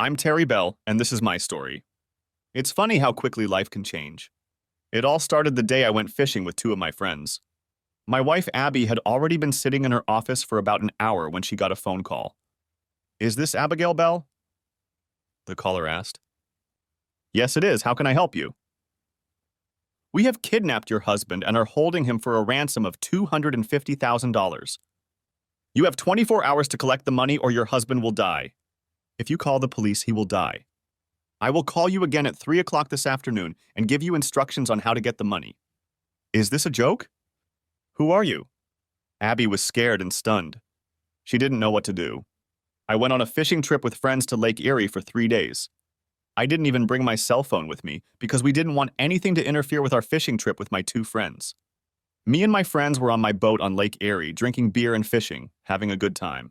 I'm Terry Bell, and this is my story. It's funny how quickly life can change. It all started the day I went fishing with two of my friends. My wife Abby had already been sitting in her office for about an hour when she got a phone call. "Is this Abigail Bell?" the caller asked. "Yes, it is. How can I help you?" "We have kidnapped your husband and are holding him for a ransom of $250,000. You have 24 hours to collect the money or your husband will die. If you call the police, he will die. I will call you again at 3 o'clock this afternoon and give you instructions on how to get the money." "Is this a joke?" "Who are you?" Abby was scared and stunned. She didn't know what to do. "I went on a fishing trip with friends to Lake Erie for 3 days. I didn't even bring my cell phone with me because we didn't want anything to interfere with our fishing trip with my two friends. Me and my friends were on my boat on Lake Erie, drinking beer and fishing, having a good time.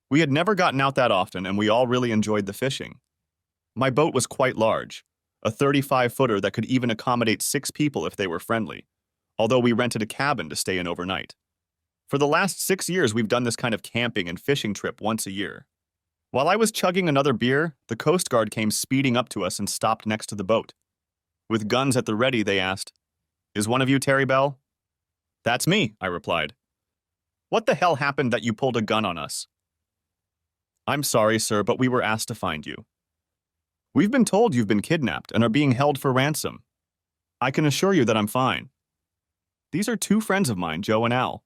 We had never gotten out that often and we all really enjoyed the fishing. My boat was quite large, a 35-footer that could even accommodate 6 people if they were friendly, although we rented a cabin to stay in overnight. For the last 6 years, we've done this kind of camping and fishing trip once a year. While I was chugging another beer, the Coast Guard came speeding up to us and stopped next to the boat. With guns at the ready, they asked, 'Is one of you Terry Bell?' 'That's me,' I replied. 'What the hell happened that you pulled a gun on us?' 'I'm sorry, sir, but we were asked to find you. We've been told you've been kidnapped and are being held for ransom. I can assure you that I'm fine. These are 2 friends of mine, Joe and Al.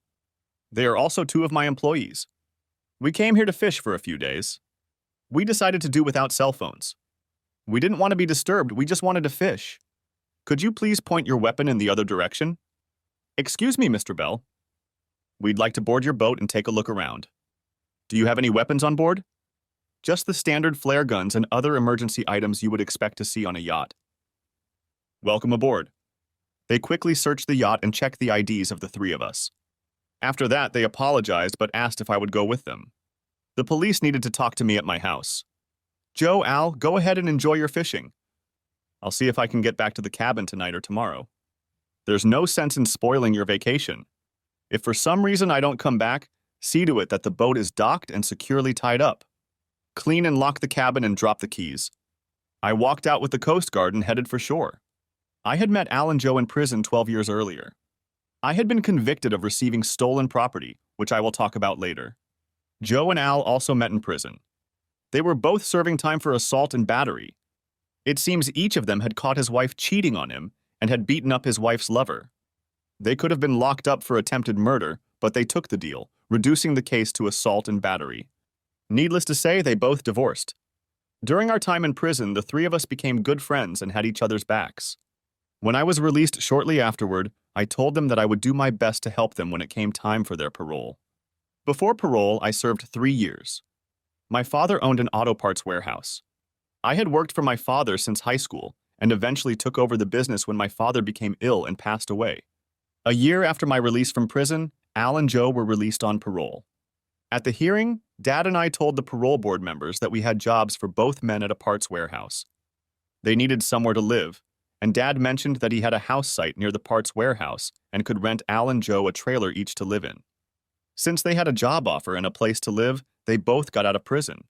They are also 2 of my employees. We came here to fish for a few days. We decided to do without cell phones. We didn't want to be disturbed, we just wanted to fish. Could you please point your weapon in the other direction?' 'Excuse me, Mr. Bell. We'd like to board your boat and take a look around. Do you have any weapons on board?' 'Just the standard flare guns and other emergency items you would expect to see on a yacht.' 'Welcome aboard.' They quickly searched the yacht and checked the IDs of the 3 of us. After that, they apologized but asked if I would go with them. The police needed to talk to me at my house. 'Joe, Al, go ahead and enjoy your fishing. I'll see if I can get back to the cabin tonight or tomorrow. There's no sense in spoiling your vacation. If for some reason I don't come back, see to it that the boat is docked and securely tied up. Clean and lock the cabin and drop the keys.' I walked out with the Coast Guard and headed for shore. I had met Al and Joe in prison 12 years earlier. I had been convicted of receiving stolen property, which I will talk about later. Joe and Al also met in prison. They were both serving time for assault and battery. It seems each of them had caught his wife cheating on him and had beaten up his wife's lover. They could have been locked up for attempted murder, but they took the deal, reducing the case to assault and battery. Needless to say, they both divorced. During our time in prison, the 3 of us became good friends and had each other's backs. When I was released shortly afterward, I told them that I would do my best to help them when it came time for their parole. Before parole, I served 3 years. My father owned an auto parts warehouse. I had worked for my father since high school and eventually took over the business when my father became ill and passed away. A year after my release from prison, Al and Joe were released on parole. At the hearing, Dad and I told the parole board members that we had jobs for both men at a parts warehouse. They needed somewhere to live, and Dad mentioned that he had a house site near the parts warehouse and could rent Al and Joe a trailer each to live in. Since they had a job offer and a place to live, they both got out of prison.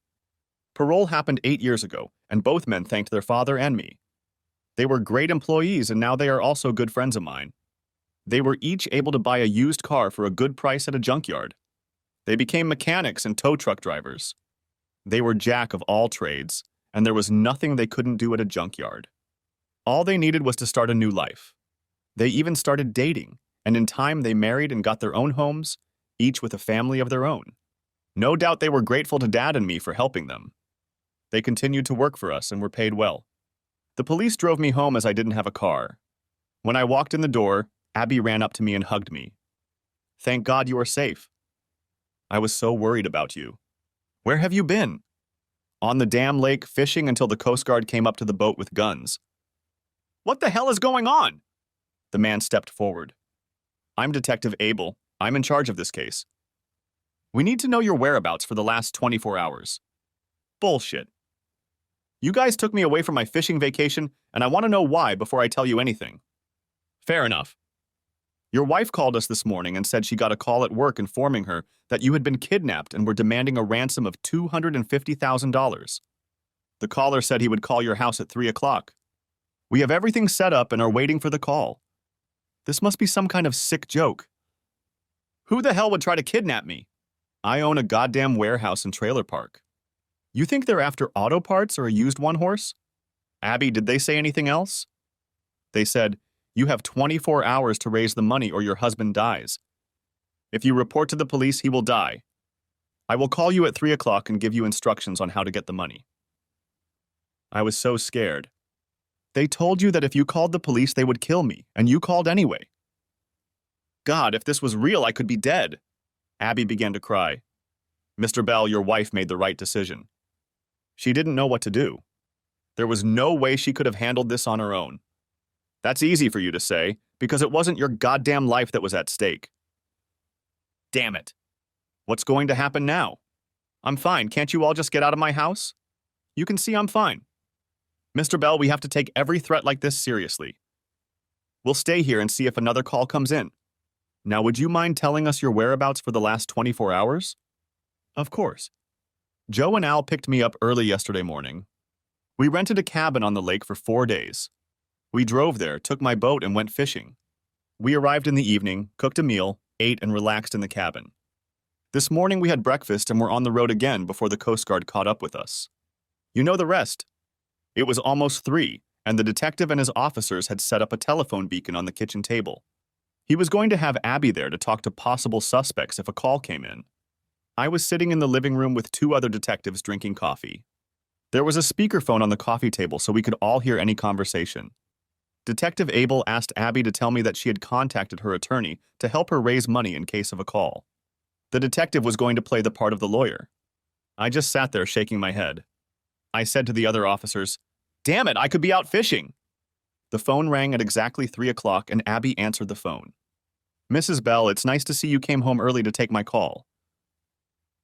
Parole happened 8 years ago, and both men thanked their father and me. They were great employees, and now they are also good friends of mine. They were each able to buy a used car for a good price at a junkyard. They became mechanics and tow truck drivers. They were jack of all trades, and there was nothing they couldn't do at a junkyard. All they needed was to start a new life. They even started dating, and in time they married and got their own homes, each with a family of their own. No doubt they were grateful to Dad and me for helping them. They continued to work for us and were paid well. The police drove me home as I didn't have a car. When I walked in the door, Abby ran up to me and hugged me. "Thank God you are safe. I was so worried about you. Where have you been?" "On the damn lake, fishing until the Coast Guard came up to the boat with guns." "What the hell is going on?" The man stepped forward. "I'm Detective Abel. I'm in charge of this case. We need to know your whereabouts for the last 24 hours. "Bullshit. You guys took me away from my fishing vacation, and I want to know why before I tell you anything." "Fair enough. Your wife called us this morning and said she got a call at work informing her that you had been kidnapped and were demanding a ransom of $250,000. The caller said he would call your house at 3 o'clock. We have everything set up and are waiting for the call. This must be some kind of sick joke. Who the hell would try to kidnap me? I own a goddamn warehouse and trailer park. You think they're after auto parts or a used one-horse? Abby, did they say anything else? They said, you have 24 hours to raise the money or your husband dies. If you report to the police, he will die. I will call you at 3 o'clock and give you instructions on how to get the money. I was so scared. They told you that if you called the police, they would kill me, and you called anyway. God, if this was real, I could be dead. Abby began to cry. Mr. Bell, your wife made the right decision. She didn't know what to do. There was no way she could have handled this on her own. That's easy for you to say, because it wasn't your goddamn life that was at stake. Damn it. What's going to happen now? I'm fine. Can't you all just get out of my house? You can see I'm fine. Mr. Bell, we have to take every threat like this seriously. We'll stay here and see if another call comes in. Now, would you mind telling us your whereabouts for the last 24 hours? Of course. Joe and Al picked me up early yesterday morning. We rented a cabin on the lake for 4 days. We drove there, took my boat, and went fishing. We arrived in the evening, cooked a meal, ate, and relaxed in the cabin. This morning we had breakfast and were on the road again before the Coast Guard caught up with us. You know the rest. It was almost 3, and the detective and his officers had set up a telephone beacon on the kitchen table. He was going to have Abby there to talk to possible suspects if a call came in. I was sitting in the living room with 2 other detectives drinking coffee. There was a speakerphone on the coffee table so we could all hear any conversation. Detective Abel asked Abby to tell me that she had contacted her attorney to help her raise money in case of a call. The detective was going to play the part of the lawyer. I just sat there shaking my head. I said to the other officers, "Damn it, I could be out fishing." The phone rang at exactly 3 o'clock and Abby answered the phone. "Mrs. Bell, it's nice to see you came home early to take my call."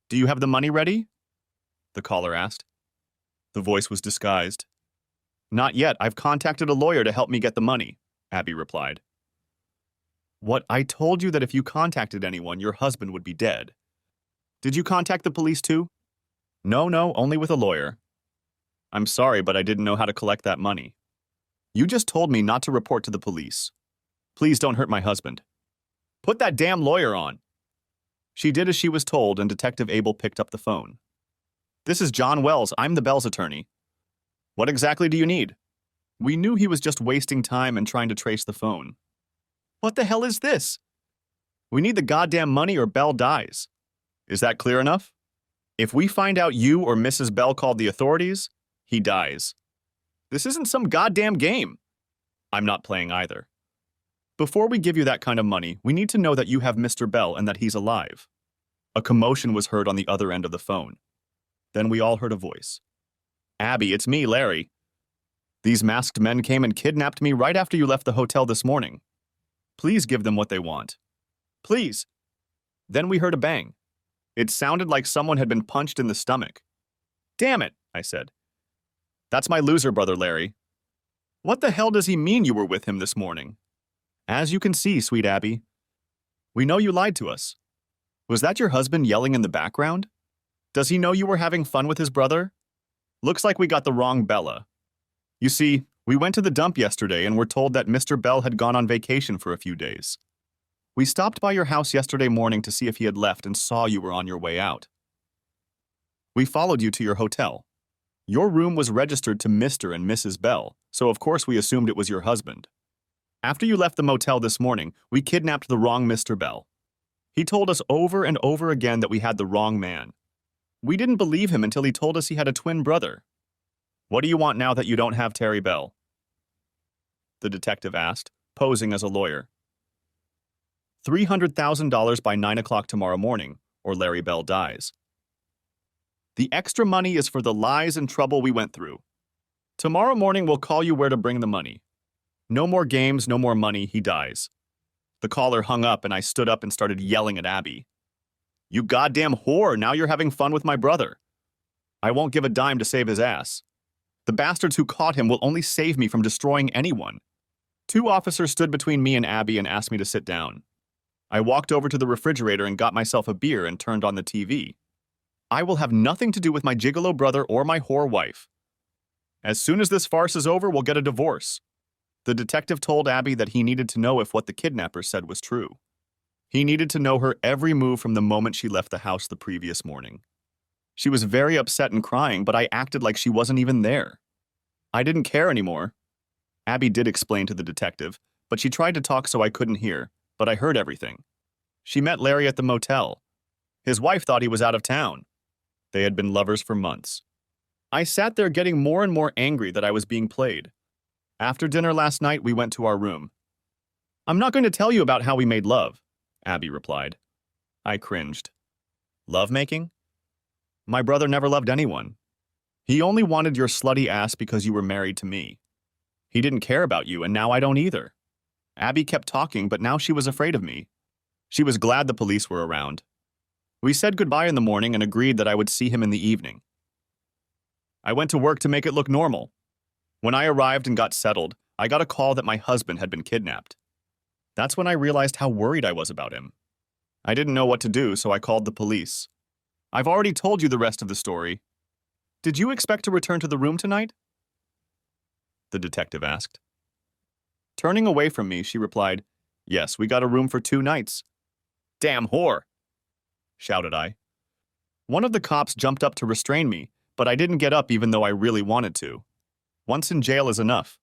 "Do you have the money ready?" the caller asked. The voice was disguised. "Not yet. I've contacted a lawyer to help me get the money," Abby replied. "What? I told you that if you contacted anyone, your husband would be dead. Did you contact the police too?" No, only with a lawyer." "I'm sorry, but I didn't know how to collect that money." "You just told me not to report to the police. Please don't hurt my husband." "Put that damn lawyer on." She did as she was told, and Detective Abel picked up the phone. "This is John Wells. I'm the Bell's attorney." "What exactly do you need?" We knew he was just wasting time and trying to trace the phone. "What the hell is this?" "We need the goddamn money or Bell dies." "Is that clear enough?" "If we find out you or Mrs. Bell called the authorities, he dies." "This isn't some goddamn game." "I'm not playing either." "Before we give you that kind of money, we need to know that you have Mr. Bell and that he's alive." A commotion was heard on the other end of the phone. Then we all heard a voice. "Abby, it's me, Larry. These masked men came and kidnapped me right after you left the hotel this morning. Please give them what they want. Please." Then we heard a bang. It sounded like someone had been punched in the stomach. "Damn it," I said. "That's my loser brother, Larry." "What the hell does he mean you were with him this morning?" "As you can see, sweet Abby. We know you lied to us. Was that your husband yelling in the background? Does he know you were having fun with his brother? Looks like we got the wrong Bella. You see, we went to the dump yesterday and were told that Mr. Bell had gone on vacation for a few days. We stopped by your house yesterday morning to see if he had left and saw you were on your way out. We followed you to your hotel. Your room was registered to Mr. and Mrs. Bell, so of course we assumed it was your husband. After you left the motel this morning, we kidnapped the wrong Mr. Bell. He told us over and over again that we had the wrong man. We didn't believe him until he told us he had a twin brother. What do you want now that you don't have Terry Bell?" the detective asked, posing as a lawyer. $300,000 by 9 o'clock tomorrow morning, or Larry Bell dies. The extra money is for the lies and trouble we went through. Tomorrow morning we'll call you where to bring the money. No more games, no more money, he dies. The caller hung up and I stood up and started yelling at Abby. "You goddamn whore, now you're having fun with my brother. I won't give a dime to save his ass. The bastards who caught him will only save me from destroying anyone." 2 officers stood between me and Abby and asked me to sit down. I walked over to the refrigerator and got myself a beer and turned on the TV. I will have nothing to do with my gigolo brother or my whore wife. As soon as this farce is over, we'll get a divorce. The detective told Abby that he needed to know if what the kidnappers said was true. He needed to know her every move from the moment she left the house the previous morning. She was very upset and crying, but I acted like she wasn't even there. I didn't care anymore. Abby did explain to the detective, but she tried to talk so I couldn't hear, but I heard everything. She met Larry at the motel. His wife thought he was out of town. They had been lovers for months. I sat there getting more and more angry that I was being played. After dinner last night, we went to our room. "I'm not going to tell you about how we made love," Abby replied. I cringed. Lovemaking? My brother never loved anyone. He only wanted your slutty ass because you were married to me. He didn't care about you, and now I don't either. Abby kept talking, but now she was afraid of me. She was glad the police were around. We said goodbye in the morning and agreed that I would see him in the evening. I went to work to make it look normal. When I arrived and got settled, I got a call that my husband had been kidnapped. That's when I realized how worried I was about him. I didn't know what to do, so I called the police. I've already told you the rest of the story. Did you expect to return to the room tonight? The detective asked. Turning away from me, she replied, "Yes, we got a room for 2 nights. Damn whore!" shouted I. One of the cops jumped up to restrain me, but I didn't get up even though I really wanted to. Once in jail is enough.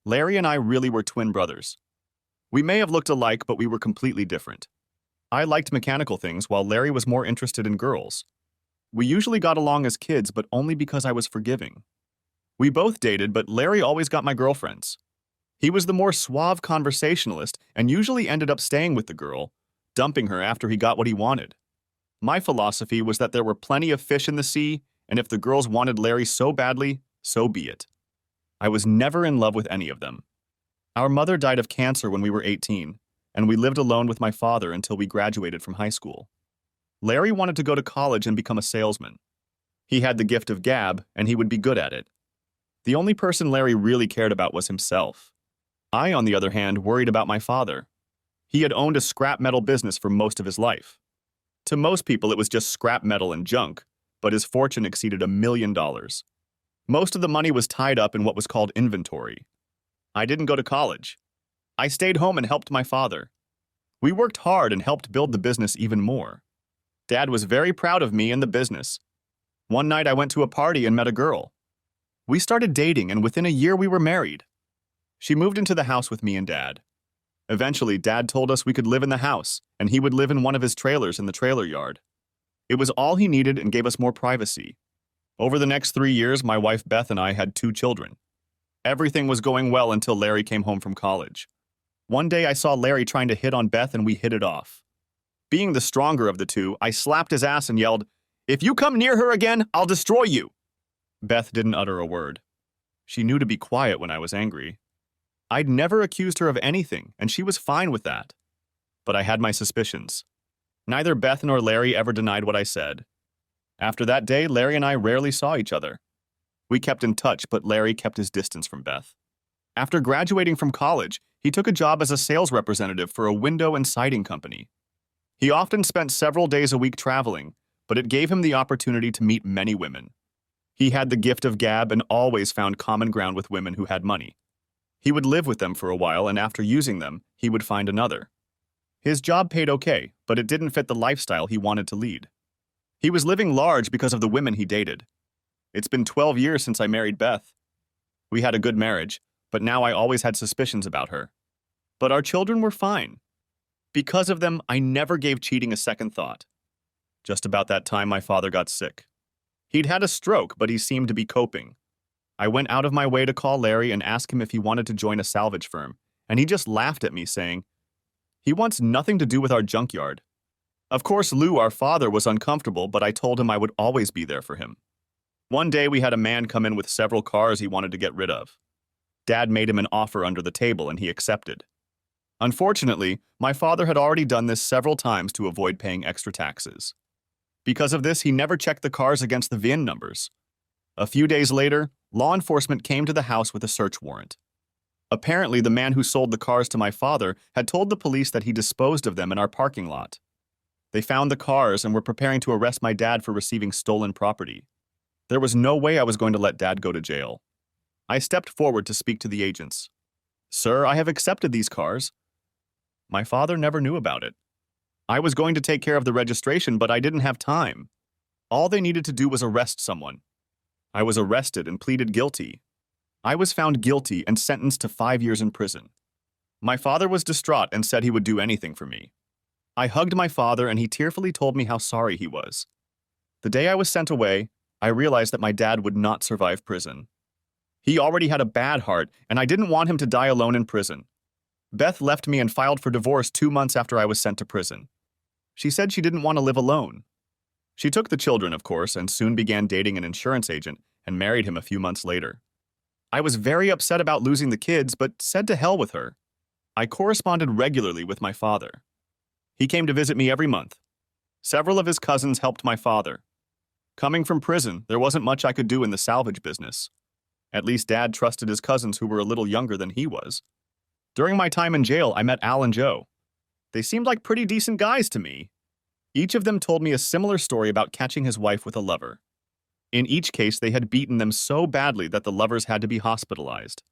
Larry and I really were twin brothers. We may have looked alike, but we were completely different. I liked mechanical things, while Larry was more interested in girls. We usually got along as kids, but only because I was forgiving. We both dated, but Larry always got my girlfriends. He was the more suave conversationalist and usually ended up staying with the girl, dumping her after he got what he wanted. My philosophy was that there were plenty of fish in the sea, and if the girls wanted Larry so badly, so be it. I was never in love with any of them. Our mother died of cancer when we were 18, and we lived alone with my father until we graduated from high school. Larry wanted to go to college and become a salesman. He had the gift of gab, and he would be good at it. The only person Larry really cared about was himself. I, on the other hand, worried about my father. He had owned a scrap metal business for most of his life. To most people, it was just scrap metal and junk, but his fortune exceeded $1 million. Most of the money was tied up in what was called inventory. I didn't go to college. I stayed home and helped my father. We worked hard and helped build the business even more. Dad was very proud of me and the business. One night I went to a party and met a girl. We started dating, and within a year we were married. She moved into the house with me and Dad. Eventually, Dad told us we could live in the house, and he would live in one of his trailers in the trailer yard. It was all he needed and gave us more privacy. Over the next 3 years, my wife Beth and I had 2 children. Everything was going well until Larry came home from college. One day I saw Larry trying to hit on Beth and we hit it off. Being the stronger of the two, I slapped his ass and yelled, "If you come near her again, I'll destroy you!" Beth didn't utter a word. She knew to be quiet when I was angry. I'd never accused her of anything, and she was fine with that. But I had my suspicions. Neither Beth nor Larry ever denied what I said. After that day, Larry and I rarely saw each other. We kept in touch, but Larry kept his distance from Beth. After graduating from college, he took a job as a sales representative for a window and siding company. He often spent several days a week traveling, but it gave him the opportunity to meet many women. He had the gift of gab and always found common ground with women who had money. He would live with them for a while, and after using them, he would find another. His job paid okay, but it didn't fit the lifestyle he wanted to lead. He was living large because of the women he dated. It's been 12 years since I married Beth. We had a good marriage, but now I always had suspicions about her. But our children were fine. Because of them, I never gave cheating a second thought. Just about that time, my father got sick. He'd had a stroke, but he seemed to be coping. I went out of my way to call Larry and ask him if he wanted to join a salvage firm, and he just laughed at me, saying, "He wants nothing to do with our junkyard." Of course, Lou, our father, was uncomfortable, but I told him I would always be there for him. One day, we had a man come in with several cars he wanted to get rid of. Dad made him an offer under the table, and he accepted. Unfortunately, my father had already done this several times to avoid paying extra taxes. Because of this, he never checked the cars against the VIN numbers. A few days later, law enforcement came to the house with a search warrant. Apparently, the man who sold the cars to my father had told the police that he disposed of them in our parking lot. They found the cars and were preparing to arrest my dad for receiving stolen property. There was no way I was going to let Dad go to jail. I stepped forward to speak to the agents. "Sir, I have accepted these cars." My father never knew about it. I was going to take care of the registration, but I didn't have time. All they needed to do was arrest someone. I was arrested and pleaded guilty. I was found guilty and sentenced to 5 years in prison. My father was distraught and said he would do anything for me. I hugged my father and he tearfully told me how sorry he was. The day I was sent away, I realized that my dad would not survive prison. He already had a bad heart, and I didn't want him to die alone in prison. Beth left me and filed for divorce 2 months after I was sent to prison. She said she didn't want to live alone. She took the children, of course, and soon began dating an insurance agent and married him a few months later. I was very upset about losing the kids, but said to hell with her. I corresponded regularly with my father. He came to visit me every month. Several of his cousins helped my father. Coming from prison, there wasn't much I could do in the salvage business. At least Dad trusted his cousins who were a little younger than he was. During my time in jail, I met Al and Joe. They seemed like pretty decent guys to me. Each of them told me a similar story about catching his wife with a lover. In each case, they had beaten them so badly that the lovers had to be hospitalized.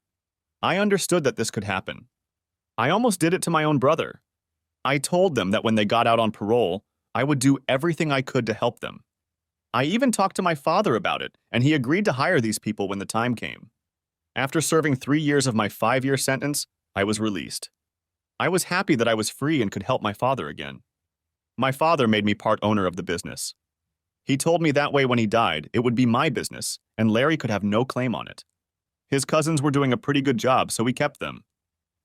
I understood that this could happen. I almost did it to my own brother. I told them that when they got out on parole, I would do everything I could to help them. I even talked to my father about it, and he agreed to hire these people when the time came. After serving 3 years of my 5-year sentence, I was released. I was happy that I was free and could help my father again. My father made me part owner of the business. He told me that way when he died, it would be my business, and Larry could have no claim on it. His cousins were doing a pretty good job, so we kept them.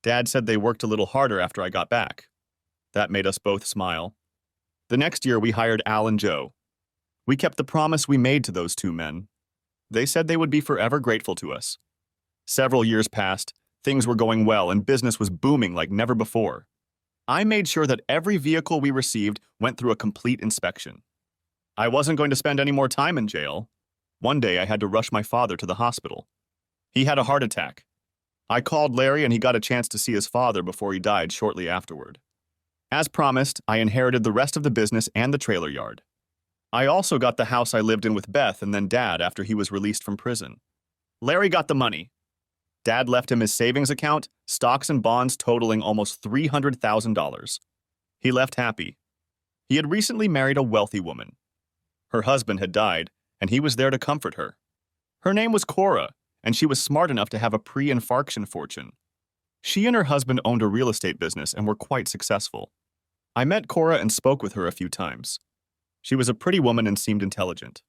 Dad said they worked a little harder after I got back. That made us both smile. The next year, we hired Al and Joe. We kept the promise we made to those 2 men. They said they would be forever grateful to us. Several years passed, things were going well, and business was booming like never before. I made sure that every vehicle we received went through a complete inspection. I wasn't going to spend any more time in jail. One day, I had to rush my father to the hospital. He had a heart attack. I called Larry and he got a chance to see his father before he died shortly afterward. As promised, I inherited the rest of the business and the trailer yard. I also got the house I lived in with Beth and then Dad after he was released from prison. Larry got the money. Dad left him his savings account, stocks and bonds totaling almost $300,000. He left happy. He had recently married a wealthy woman. Her husband had died, and he was there to comfort her. Her name was Cora, and she was smart enough to have a pre-infarction fortune. She and her husband owned a real estate business and were quite successful. I met Cora and spoke with her a few times. She was a pretty woman and seemed intelligent.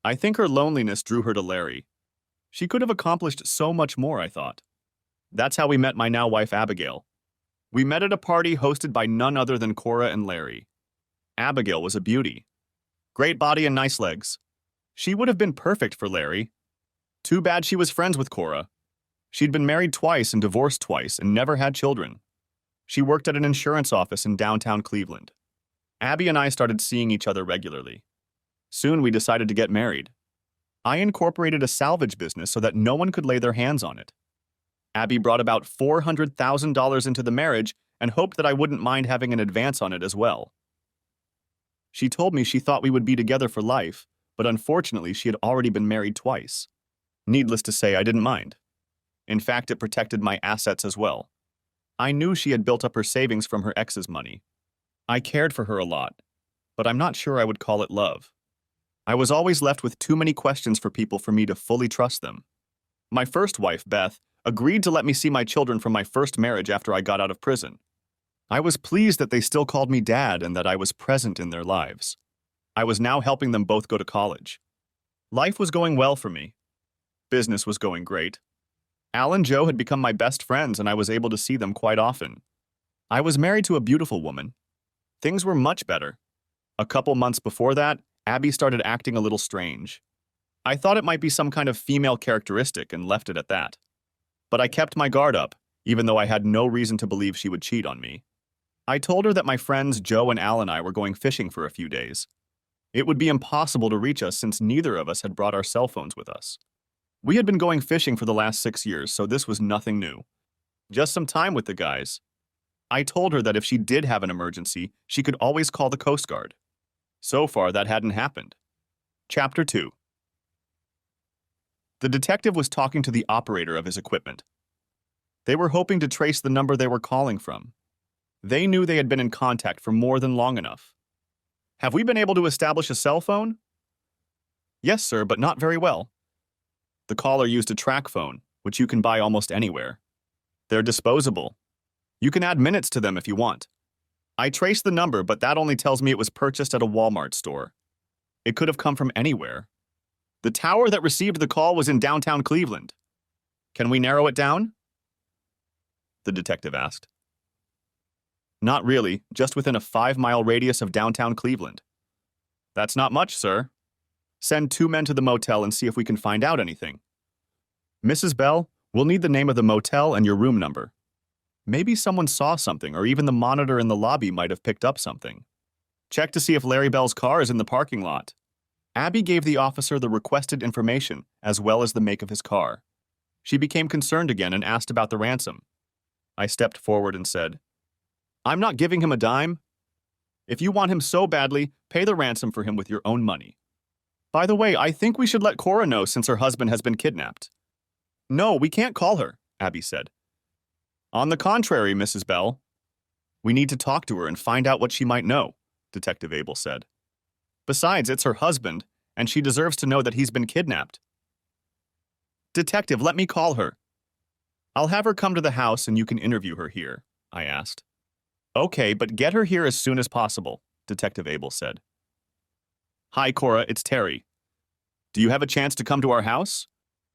I think her loneliness drew her to Larry. She could have accomplished so much more, I thought. That's how we met my now wife Abigail. We met at a party hosted by none other than Cora and Larry. Abigail was a beauty. Great body and nice legs. She would have been perfect for Larry. Too bad she was friends with Cora. She'd been married twice and divorced twice and never had children. She worked at an insurance office in downtown Cleveland. Abby and I started seeing each other regularly. Soon we decided to get married. I incorporated a salvage business so that no one could lay their hands on it. Abby brought about $400,000 into the marriage and hoped that I wouldn't mind having an advance on it as well. She told me she thought we would be together for life, but unfortunately she had already been married twice. Needless to say, I didn't mind. In fact, it protected my assets as well. I knew she had built up her savings from her ex's money. I cared for her a lot, but I'm not sure I would call it love. I was always left with too many questions for people for me to fully trust them. My first wife, Beth, agreed to let me see my children from my first marriage after I got out of prison. I was pleased that they still called me Dad and that I was present in their lives. I was now helping them both go to college. Life was going well for me. Business was going great. Al and Joe had become my best friends and I was able to see them quite often. I was married to a beautiful woman. Things were much better. A couple months before that, Abby started acting a little strange. I thought it might be some kind of female characteristic and left it at that. But I kept my guard up, even though I had no reason to believe she would cheat on me. I told her that my friends Joe and Al and I were going fishing for a few days. It would be impossible to reach us since neither of us had brought our cell phones with us. We had been going fishing for the last 6 years, so this was nothing new. Just some time with the guys. I told her that if she did have an emergency, she could always call the Coast Guard. So far, that hadn't happened. Chapter 2. The detective was talking to the operator of his equipment. They were hoping to trace the number they were calling from. They knew they had been in contact for more than long enough. Have we been able to establish a cell phone? Yes, sir, but not very well. The caller used a track phone, which you can buy almost anywhere. They're disposable. You can add minutes to them if you want. I traced the number, but that only tells me it was purchased at a Walmart store. It could have come from anywhere. The tower that received the call was in downtown Cleveland. Can we narrow it down? The detective asked. Not really, just within a 5-mile radius of downtown Cleveland. That's not much, sir. Send 2 men to the motel and see if we can find out anything. Mrs. Bell, we'll need the name of the motel and your room number. Maybe someone saw something, or even the monitor in the lobby might have picked up something. Check to see if Larry Bell's car is in the parking lot. Abby gave the officer the requested information, as well as the make of his car. She became concerned again and asked about the ransom. I stepped forward and said, I'm not giving him a dime. If you want him so badly, pay the ransom for him with your own money. By the way, I think we should let Cora know since her husband has been kidnapped. No, we can't call her, Abby said. On the contrary, Mrs. Bell. We need to talk to her and find out what she might know, Detective Abel said. Besides, it's her husband, and she deserves to know that he's been kidnapped. Detective, let me call her. I'll have her come to the house and you can interview her here, I asked. Okay, but get her here as soon as possible, Detective Abel said. Hi, Cora, it's Terry. Do you have a chance to come to our house?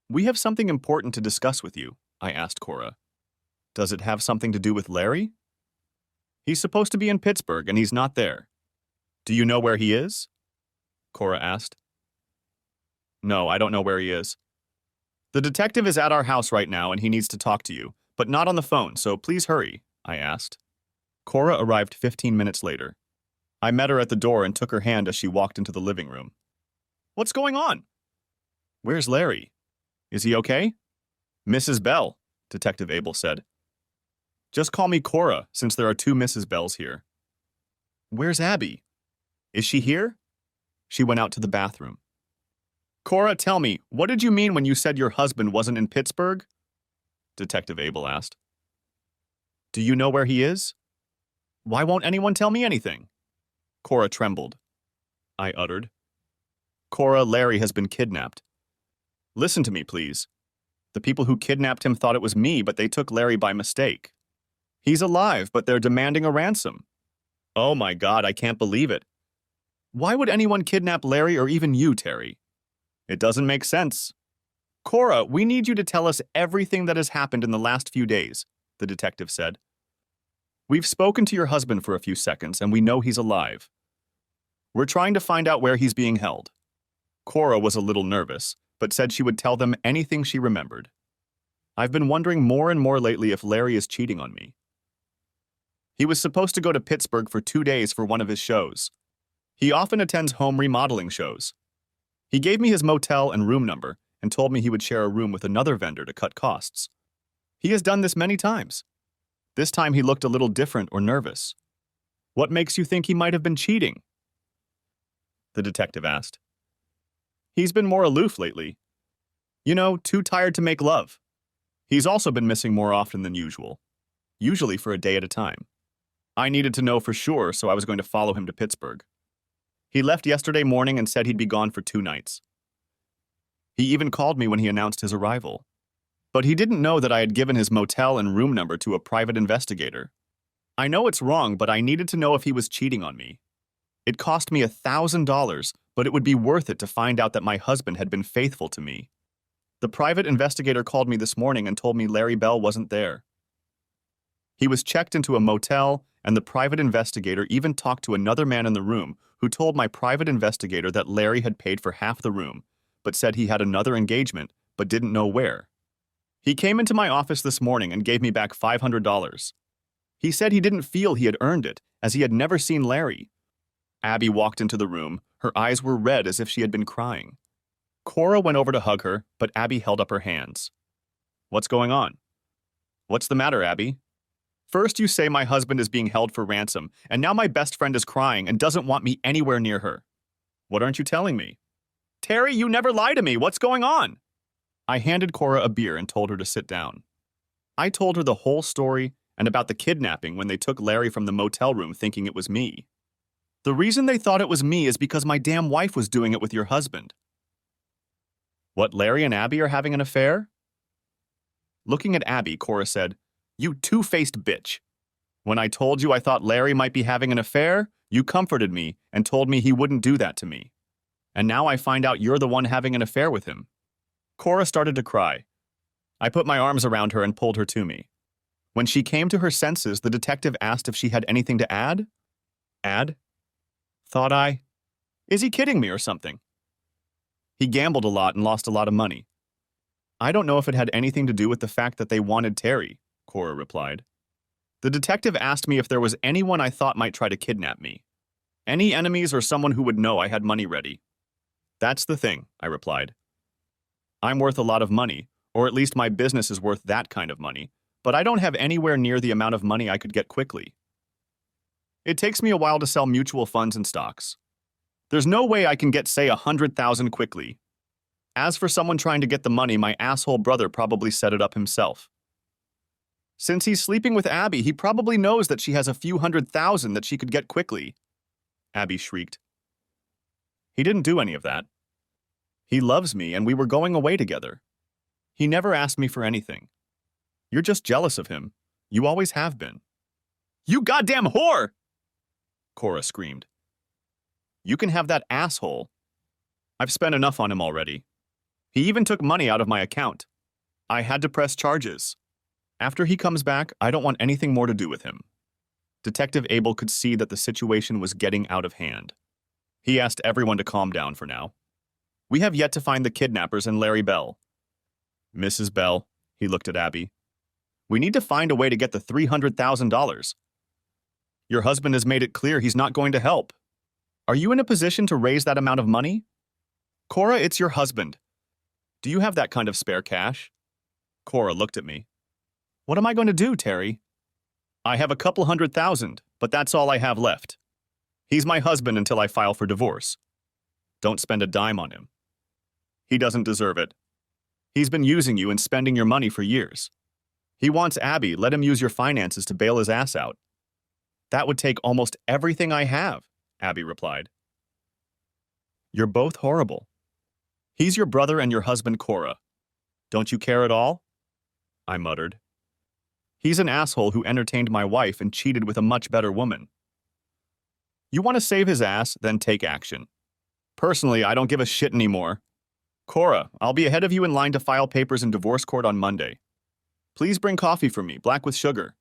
We have something important to discuss with you, I asked Cora. Does it have something to do with Larry? He's supposed to be in Pittsburgh and he's not there. Do you know where he is? Cora asked. No, I don't know where he is. The detective is at our house right now and he needs to talk to you, but not on the phone, so please hurry, I asked. Cora arrived 15 minutes later. I met her at the door and took her hand as she walked into the living room. What's going on? Where's Larry? Is he okay? Mrs. Bell, Detective Abel said. Just call me Cora, since there are 2 Mrs. Bells here. Where's Abby? Is she here? She went out to the bathroom. Cora, tell me, what did you mean when you said your husband wasn't in Pittsburgh? Detective Abel asked. Do you know where he is? Why won't anyone tell me anything? Cora trembled. I uttered. Cora, Larry has been kidnapped. Listen to me, please. The people who kidnapped him thought it was me, but they took Larry by mistake. He's alive, but they're demanding a ransom. Oh my God, I can't believe it. Why would anyone kidnap Larry or even you, Terry? It doesn't make sense. Cora, we need you to tell us everything that has happened in the last few days, the detective said. We've spoken to your husband for a few seconds, and we know he's alive. We're trying to find out where he's being held. Cora was a little nervous, but said she would tell them anything she remembered. I've been wondering more and more lately if Larry is cheating on me. He was supposed to go to Pittsburgh for 2 days for one of his shows. He often attends home remodeling shows. He gave me his motel and room number and told me he would share a room with another vendor to cut costs. He has done this many times. This time he looked a little different or nervous. What makes you think he might have been cheating? The detective asked. He's been more aloof lately. You know, too tired to make love. He's also been missing more often than usual, usually for a day at a time. I needed to know for sure, so I was going to follow him to Pittsburgh. He left yesterday morning and said he'd be gone for 2 nights. He even called me when he announced his arrival. But he didn't know that I had given his motel and room number to a private investigator. I know it's wrong, but I needed to know if he was cheating on me. It cost me $1,000, but it would be worth it to find out that my husband had been faithful to me. The private investigator called me this morning and told me Larry Bell wasn't there. He was checked into a motel, and the private investigator even talked to another man in the room who told my private investigator that Larry had paid for half the room, but said he had another engagement, but didn't know where. He came into my office this morning and gave me back $500. He said he didn't feel he had earned it, as he had never seen Larry. Abby walked into the room. Her eyes were red as if she had been crying. Cora went over to hug her, but Abby held up her hands. What's going on? What's the matter, Abby? First you say my husband is being held for ransom, and now my best friend is crying and doesn't want me anywhere near her. What aren't you telling me? Terry, you never lie to me. What's going on? I handed Cora a beer and told her to sit down. I told her the whole story and about the kidnapping when they took Larry from the motel room thinking it was me. The reason they thought it was me is because my damn wife was doing it with your husband. What, Larry and Abby are having an affair? Looking at Abby, Cora said, "You two-faced bitch. When I told you I thought Larry might be having an affair, you comforted me and told me he wouldn't do that to me. And now I find out you're the one having an affair with him." Cora started to cry. I put my arms around her and pulled her to me. When she came to her senses, the detective asked if she had anything to add. Add? Thought I. Is he kidding me or something? He gambled a lot and lost a lot of money. I don't know if it had anything to do with the fact that they wanted Terry, Cora replied. The detective asked me if there was anyone I thought might try to kidnap me. Any enemies or someone who would know I had money ready. That's the thing, I replied. I'm worth a lot of money, or at least my business is worth that kind of money, but I don't have anywhere near the amount of money I could get quickly. It takes me a while to sell mutual funds and stocks. There's no way I can get, say, 100,000 quickly. As for someone trying to get the money, my asshole brother probably set it up himself. Since he's sleeping with Abby, he probably knows that she has a few 100,000 that she could get quickly. Abby shrieked. He didn't do any of that. He loves me and we were going away together. He never asked me for anything. You're just jealous of him. You always have been. You goddamn whore! Cora screamed. You can have that asshole. I've spent enough on him already. He even took money out of my account. I had to press charges. After he comes back, I don't want anything more to do with him. Detective Abel could see that the situation was getting out of hand. He asked everyone to calm down for now. We have yet to find the kidnappers and Larry Bell. Mrs. Bell, he looked at Abby. We need to find a way to get the $300,000. Your husband has made it clear he's not going to help. Are you in a position to raise that amount of money? Cora, it's your husband. Do you have that kind of spare cash? Cora looked at me. What am I going to do, Terry? I have a couple 100,000, but that's all I have left. He's my husband until I file for divorce. Don't spend a dime on him. He doesn't deserve it. He's been using you and spending your money for years. He wants Abby. Let him use your finances to bail his ass out. That would take almost everything I have, Abby replied. You're both horrible. He's your brother and your husband, Cora. Don't you care at all? I muttered. He's an asshole who entertained my wife and cheated with a much better woman. You want to save his ass, then take action. Personally, I don't give a shit anymore. Cora, I'll be ahead of you in line to file papers in divorce court on Monday. Please bring coffee for me, black with sugar.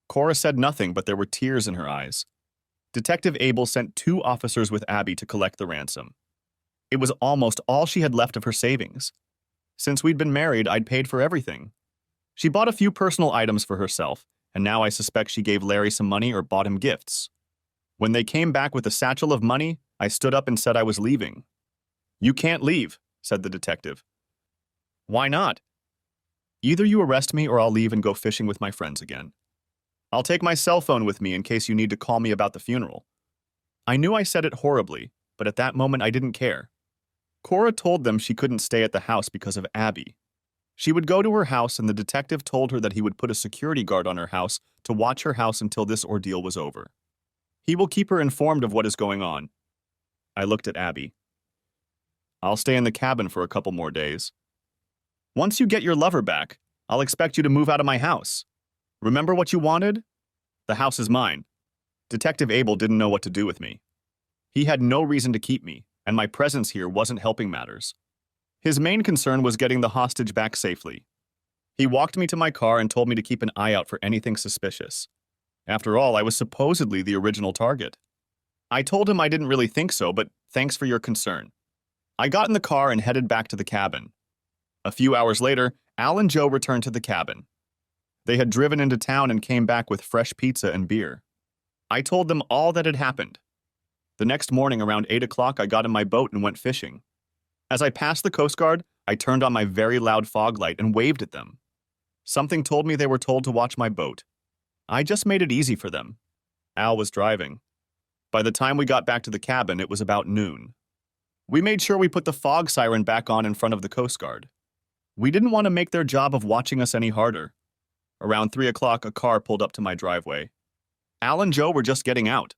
Cora said nothing, but there were tears in her eyes. Detective Abel sent 2 officers with Abby to collect the ransom. It was almost all she had left of her savings. Since we'd been married, I'd paid for everything. She bought a few personal items for herself, and now I suspect she gave Larry some money or bought him gifts. When they came back with a satchel of money, I stood up and said I was leaving. You can't leave, said the detective. Why not? Either you arrest me or I'll leave and go fishing with my friends again. I'll take my cell phone with me in case you need to call me about the funeral. I knew I said it horribly, but at that moment I didn't care. Cora told them she couldn't stay at the house because of Abby. She would go to her house and the detective told her that he would put a security guard on her house to watch her house until this ordeal was over. He will keep her informed of what is going on. I looked at Abby. I'll stay in the cabin for a couple more days. Once you get your lover back, I'll expect you to move out of my house. Remember what you wanted? The house is mine. Detective Abel didn't know what to do with me. He had no reason to keep me, and my presence here wasn't helping matters. His main concern was getting the hostage back safely. He walked me to my car and told me to keep an eye out for anything suspicious. After all, I was supposedly the original target. I told him I didn't really think so, but thanks for your concern. I got in the car and headed back to the cabin. A few hours later, Al and Joe returned to the cabin. They had driven into town and came back with fresh pizza and beer. I told them all that had happened. The next morning around 8 o'clock, I got in my boat and went fishing. As I passed the Coast Guard, I turned on my very loud fog light and waved at them. Something told me they were told to watch my boat. I just made it easy for them. Al was driving. By the time we got back to the cabin, it was about noon. We made sure we put the fog siren back on in front of the Coast Guard. We didn't want to make their job of watching us any harder. Around 3 o'clock, a car pulled up to my driveway. Al and Joe were just getting out.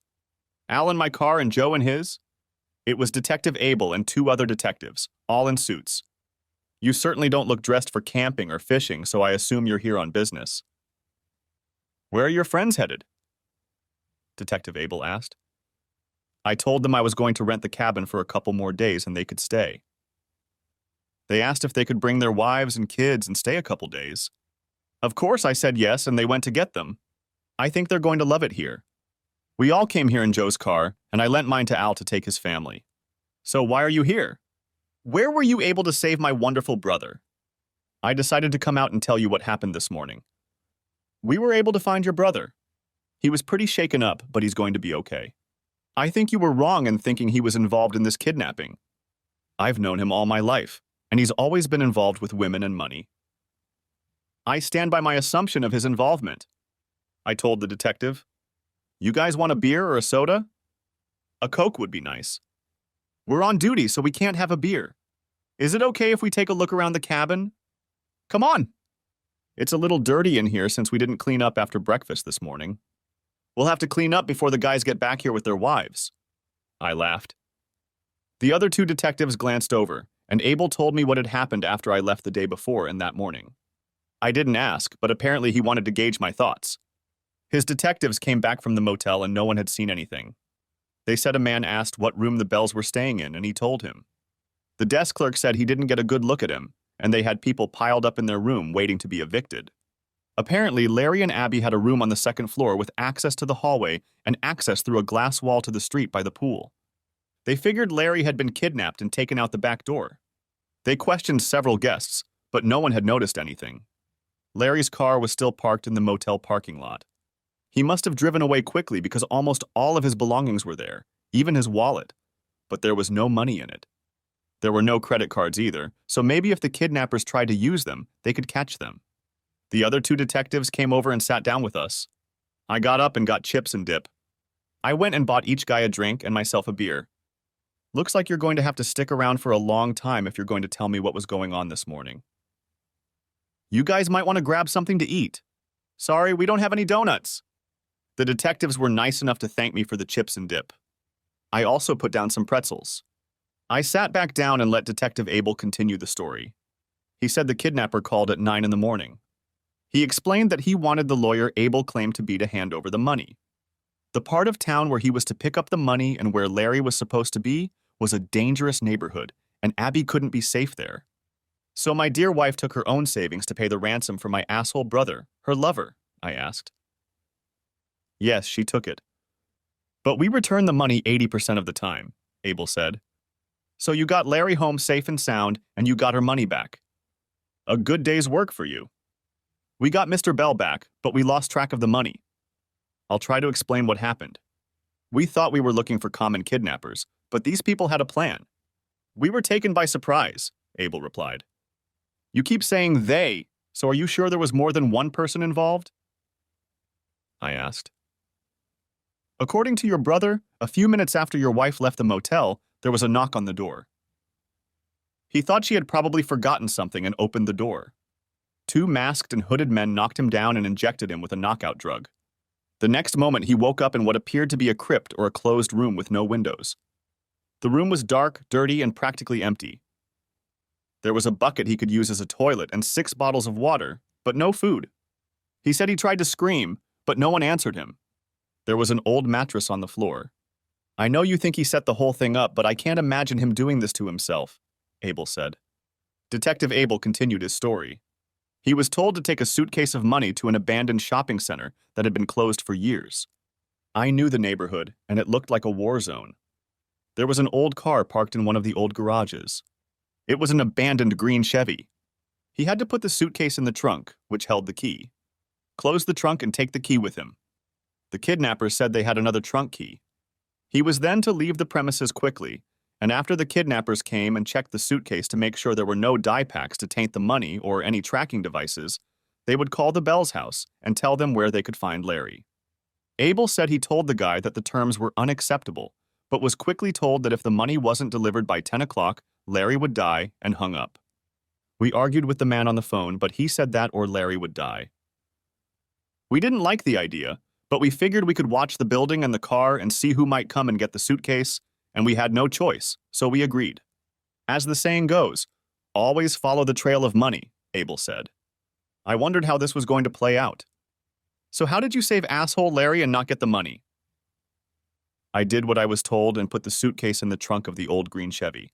Al in my car and Joe in his. It was Detective Abel and 2 other detectives, all in suits. You certainly don't look dressed for camping or fishing, so I assume you're here on business. Where are your friends headed? Detective Abel asked. I told them I was going to rent the cabin for a couple more days and they could stay. They asked if they could bring their wives and kids and stay a couple days. Of course I said yes, and they went to get them. I think they're going to love it here. We all came here in Joe's car, and I lent mine to Al to take his family. So why are you here? Where were you able to save my wonderful brother? I decided to come out and tell you what happened this morning. We were able to find your brother. He was pretty shaken up, but he's going to be okay. I think you were wrong in thinking he was involved in this kidnapping. I've known him all my life, and he's always been involved with women and money. I stand by my assumption of his involvement. I told the detective. You guys want a beer or a soda? A Coke would be nice. We're on duty, so we can't have a beer. Is it okay if we take a look around the cabin? Come on. It's a little dirty in here since we didn't clean up after breakfast this morning. We'll have to clean up before the guys get back here with their wives. I laughed. The other 2 detectives glanced over, and Abel told me what had happened after I left the day before and that morning. I didn't ask, but apparently he wanted to gauge my thoughts. His detectives came back from the motel and no one had seen anything. They said a man asked what room the Bells were staying in, and he told him. The desk clerk said he didn't get a good look at him, and they had people piled up in their room waiting to be evicted. Apparently, Larry and Abby had a room on the 2nd floor with access to the hallway and access through a glass wall to the street by the pool. They figured Larry had been kidnapped and taken out the back door. They questioned several guests, but no one had noticed anything. Larry's car was still parked in the motel parking lot. He must have driven away quickly because almost all of his belongings were there, even his wallet, but there was no money in it. There were no credit cards either, so maybe if the kidnappers tried to use them, they could catch them. The other 2 detectives came over and sat down with us. I got up and got chips and dip. I went and bought each guy a drink and myself a beer. Looks like you're going to have to stick around for a long time if you're going to tell me what was going on this morning. You guys might want to grab something to eat. Sorry, we don't have any donuts. The detectives were nice enough to thank me for the chips and dip. I also put down some pretzels. I sat back down and let Detective Abel continue the story. He said the kidnapper called at 9 in the morning. He explained that he wanted the lawyer Abel claimed to be to hand over the money. The part of town where he was to pick up the money and where Larry was supposed to be was a dangerous neighborhood, and Abby couldn't be safe there. So my dear wife took her own savings to pay the ransom for my asshole brother, her lover, I asked. Yes, she took it. But we returned the money 80% of the time, Abel said. So you got Larry home safe and sound, and you got her money back. A good day's work for you. We got Mr. Bell back, but we lost track of the money. I'll try to explain what happened. We thought we were looking for common kidnappers, but these people had a plan. We were taken by surprise, Abel replied. You keep saying they, so are you sure there was more than one person involved? I asked. According to your brother, a few minutes after your wife left the motel, there was a knock on the door. He thought she had probably forgotten something and opened the door. 2 masked and hooded men knocked him down and injected him with a knockout drug. The next moment, he woke up in what appeared to be a crypt or a closed room with no windows. The room was dark, dirty, and practically empty. There was a bucket he could use as a toilet and 6 bottles of water, but no food. He said he tried to scream, but no one answered him. There was an old mattress on the floor. I know you think he set the whole thing up, but I can't imagine him doing this to himself, Abel said. Detective Abel continued his story. He was told to take a suitcase of money to an abandoned shopping center that had been closed for years. I knew the neighborhood, and it looked like a war zone. There was an old car parked in one of the old garages. It was an abandoned green Chevy. He had to put the suitcase in the trunk, which held the key. Close the trunk and take the key with him. The kidnappers said they had another trunk key. He was then to leave the premises quickly, and after the kidnappers came and checked the suitcase to make sure there were no dye packs to taint the money or any tracking devices, they would call the Bell's house and tell them where they could find Larry. Abel said he told the guy that the terms were unacceptable, but was quickly told that if the money wasn't delivered by 10 o'clock, Larry would die and hung up. We argued with the man on the phone, but he said that or Larry would die. We didn't like the idea, but we figured we could watch the building and the car and see who might come and get the suitcase, and we had no choice, so we agreed. As the saying goes, always follow the trail of money, Abel said. I wondered how this was going to play out. So how did you save asshole Larry and not get the money? I did what I was told and put the suitcase in the trunk of the old green Chevy.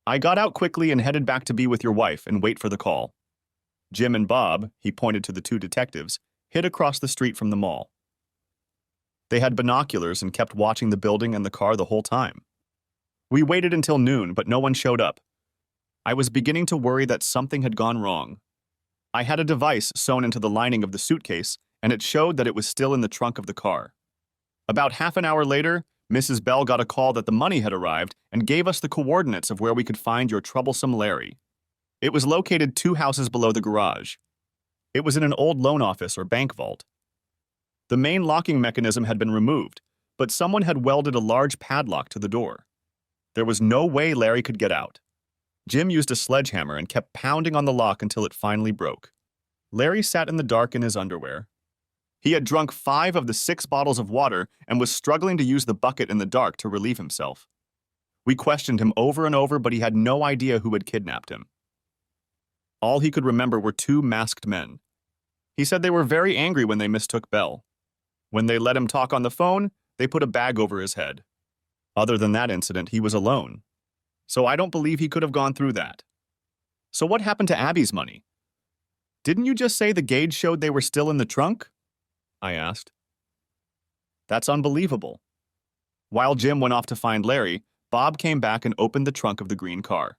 I got out quickly and headed back to be with your wife and wait for the call. Jim and Bob, he pointed to the two detectives, hid across the street from the mall. They had binoculars and kept watching the building and the car the whole time. We waited until noon, but no one showed up. I was beginning to worry that something had gone wrong. I had a device sewn into the lining of the suitcase, and it showed that it was still in the trunk of the car. About half an hour later, Mrs. Bell got a call that the money had arrived and gave us the coordinates of where we could find your troublesome Larry. It was located 2 houses below the garage. It was in an old loan office or bank vault. The main locking mechanism had been removed, but someone had welded a large padlock to the door. There was no way Larry could get out. Jim used a sledgehammer and kept pounding on the lock until it finally broke. Larry sat in the dark in his underwear. He had drunk 5 of the 6 bottles of water and was struggling to use the bucket in the dark to relieve himself. We questioned him over and over, but he had no idea who had kidnapped him. All he could remember were 2 masked men. He said they were very angry when they mistook Bell. When they let him talk on the phone, they put a bag over his head. Other than that incident, he was alone. So I don't believe he could have gone through that. So what happened to Abby's money? Didn't you just say the gauge showed they were still in the trunk? I asked. That's unbelievable. While Jim went off to find Larry, Bob came back and opened the trunk of the green car.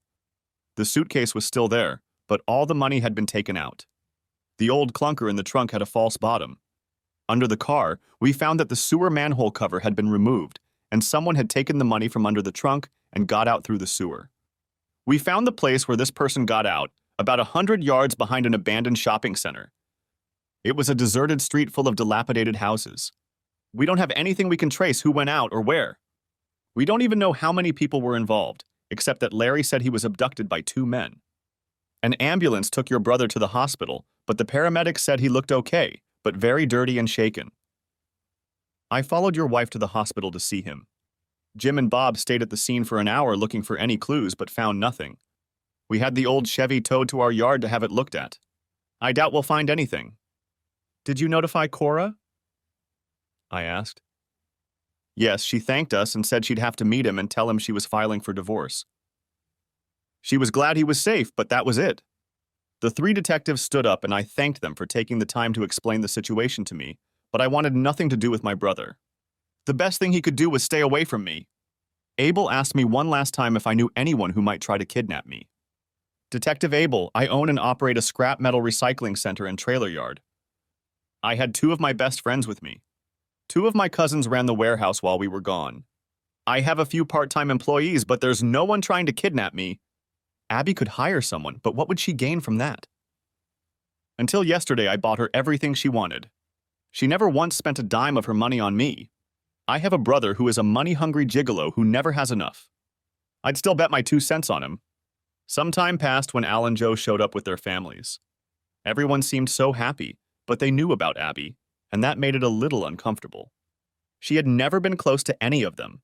The suitcase was still there, but all the money had been taken out. The old clunker in the trunk had a false bottom. Under the car, we found that the sewer manhole cover had been removed, and someone had taken the money from under the trunk and got out through the sewer. We found the place where this person got out, about 100 yards behind an abandoned shopping center. It was a deserted street full of dilapidated houses. We don't have anything we can trace who went out or where. We don't even know how many people were involved, except that Larry said he was abducted by 2 men. An ambulance took your brother to the hospital, but the paramedics said he looked okay, but very dirty and shaken. I followed your wife to the hospital to see him. Jim and Bob stayed at the scene for an hour looking for any clues, but found nothing. We had the old Chevy towed to our yard to have it looked at. I doubt we'll find anything. Did you notify Cora? I asked. Yes, she thanked us and said she'd have to meet him and tell him she was filing for divorce. She was glad he was safe, but that was it. The 3 detectives stood up and I thanked them for taking the time to explain the situation to me, but I wanted nothing to do with my brother. The best thing he could do was stay away from me. Abel asked me one last time if I knew anyone who might try to kidnap me. Detective Abel, I own and operate a scrap metal recycling center and trailer yard. I had 2 of my best friends with me. 2 of my cousins ran the warehouse while we were gone. I have a few part-time employees, but there's no one trying to kidnap me. Abby could hire someone, but what would she gain from that? Until yesterday, I bought her everything she wanted. She never once spent a dime of her money on me. I have a brother who is a money-hungry gigolo who never has enough. I'd still bet my 2 cents on him. Some time passed when Al and Joe showed up with their families. Everyone seemed so happy, but they knew about Abby, and that made it a little uncomfortable. She had never been close to any of them.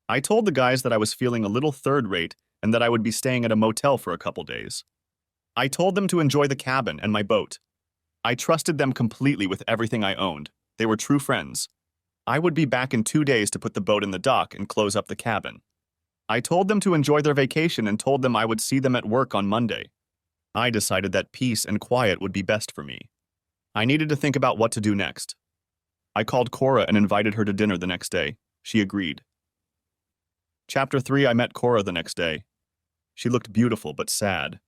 I told the guys that I was feeling a little third-rate and that I would be staying at a motel for a couple days. I told them to enjoy the cabin and my boat. I trusted them completely with everything I owned. They were true friends. I would be back in 2 days to put the boat in the dock and close up the cabin. I told them to enjoy their vacation and told them I would see them at work on Monday. I decided that peace and quiet would be best for me. I needed to think about what to do next. I called Cora and invited her to dinner the next day. She agreed. Chapter 3, I met Cora the next day. She looked beautiful but sad.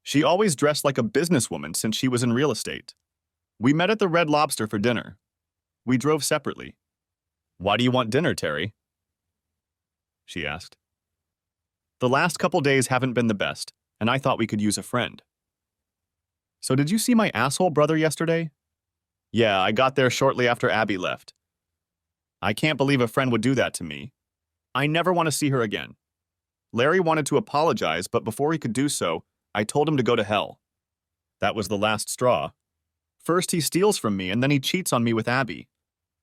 She always dressed like a businesswoman since she was in real estate. We met at the Red Lobster for dinner. We drove separately. Why do you want dinner, Terry? She asked. The last couple days haven't been the best, and I thought we could use a friend. So did you see my asshole brother yesterday? Yeah, I got there shortly after Abby left. I can't believe a friend would do that to me. I never want to see her again. Larry wanted to apologize, but before he could do so, I told him to go to hell. That was the last straw. First he steals from me and then he cheats on me with Abby.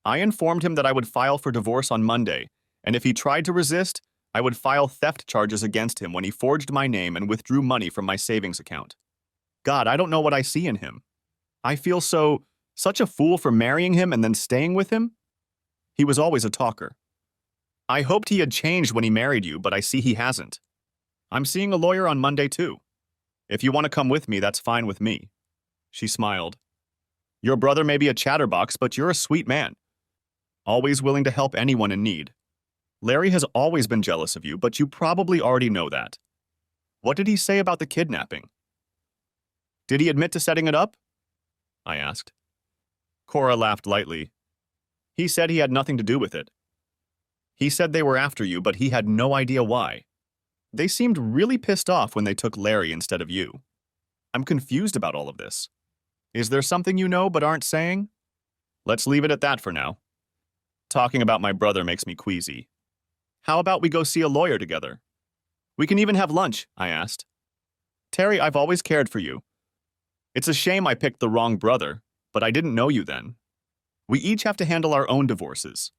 I informed him that I would file for divorce on Monday, and if he tried to resist, I would file theft charges against him when he forged my name and withdrew money from my savings account. God, I don't know what I see in him. I feel such a fool for marrying him and then staying with him. He was always a talker. I hoped he had changed when he married you, but I see he hasn't. I'm seeing a lawyer on Monday too. If you want to come with me, that's fine with me. She smiled. Your brother may be a chatterbox, but you're a sweet man. Always willing to help anyone in need. Larry has always been jealous of you, but you probably already know that. What did he say about the kidnapping? Did he admit to setting it up? I asked. Cora laughed lightly. He said he had nothing to do with it. He said they were after you, but he had no idea why. They seemed really pissed off when they took Larry instead of you. I'm confused about all of this. Is there something you know but aren't saying? Let's leave it at that for now. Talking about my brother makes me queasy. How about we go see a lawyer together? We can even have lunch, I asked. Terry, I've always cared for you. It's a shame I picked the wrong brother, but I didn't know you then. We each have to handle our own divorces.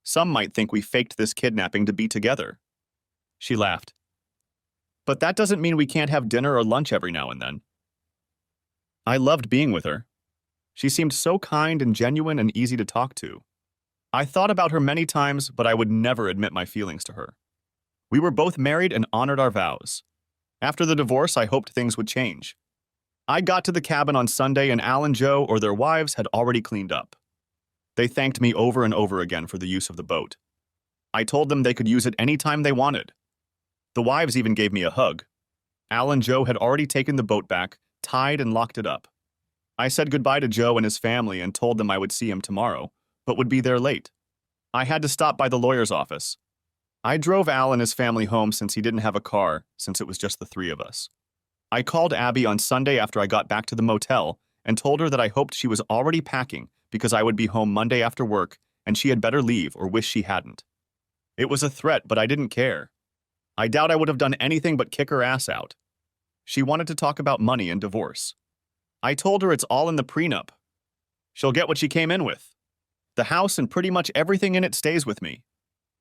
Some might think we faked this kidnapping to be together. She laughed. But that doesn't mean we can't have dinner or lunch every now and then. I loved being with her. She seemed so kind and genuine and easy to talk to. I thought about her many times, but I would never admit my feelings to her. We were both married and honored our vows. After the divorce, I hoped things would change. I got to the cabin on Sunday and Al and Joe or their wives had already cleaned up. They thanked me over and over again for the use of the boat. I told them they could use it anytime they wanted. The wives even gave me a hug. Al and Joe had already taken the boat back, tied and locked it up. I said goodbye to Joe and his family and told them I would see him tomorrow, but would be there late. I had to stop by the lawyer's office. I drove Al and his family home since he didn't have a car, since it was just the three of us. I called Abby on Sunday after I got back to the motel and told her that I hoped she was already packing because I would be home Monday after work and she had better leave or wish she hadn't. It was a threat, but I didn't care. I doubt I would have done anything but kick her ass out. She wanted to talk about money and divorce. I told her it's all in the prenup. She'll get what she came in with. The house and pretty much everything in it stays with me.